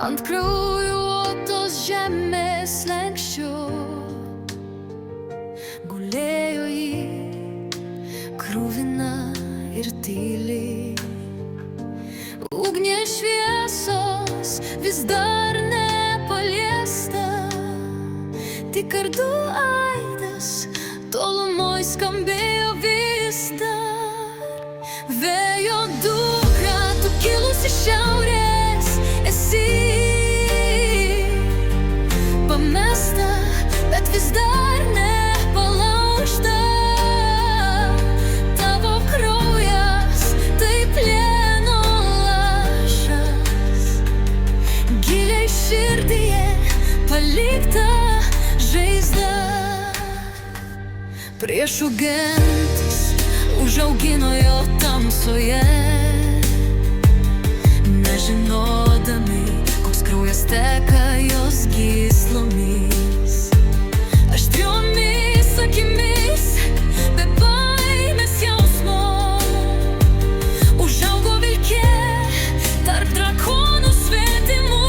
ant kraujuotos žemės slenksčio gulėjo ji, kruvina ir tyli. Ugnies šviesos vis dar nepaliesta, tik kardų aidas tolumoj skambėjo vis dar. Vėjo dukra, tu kilus iš šiaurės esi, pamesta, bet vis dar nepalaužta. Tavo kraujas tai plieno lašas, giliai širdyje palikta žaizda. Priešų gentis užaugino jo tamsoje, nežinodami, koks kraujas teka jos gyslomis. Aštriomis akimis, be baimės jausmo, užaugo vilkė tarp drakonų svetimų.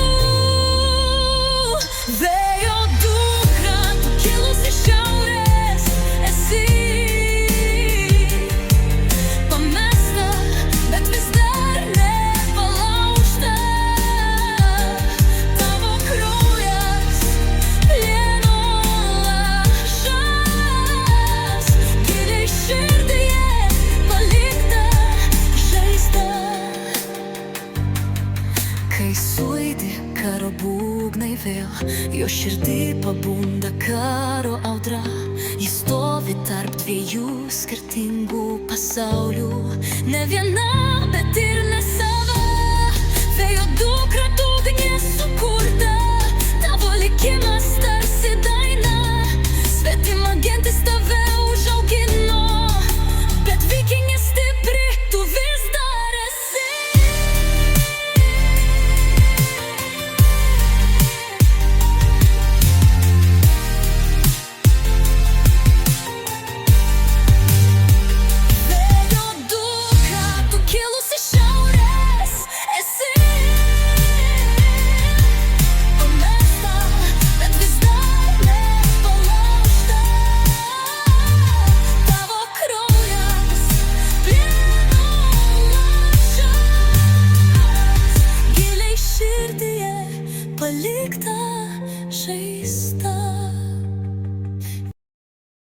Vėjo dukra, tu kilus iš šiaurės esi, pamesta, bet vis dar nepalaužta. Tavo kraujas plieno lašas, giliai širdyje palikta žaizda. Kai suaidi karo būgnai vėl, jo širdį pabunda karo audra. Jis stovi tarp dviejų skirtingų pasaulių, ne viena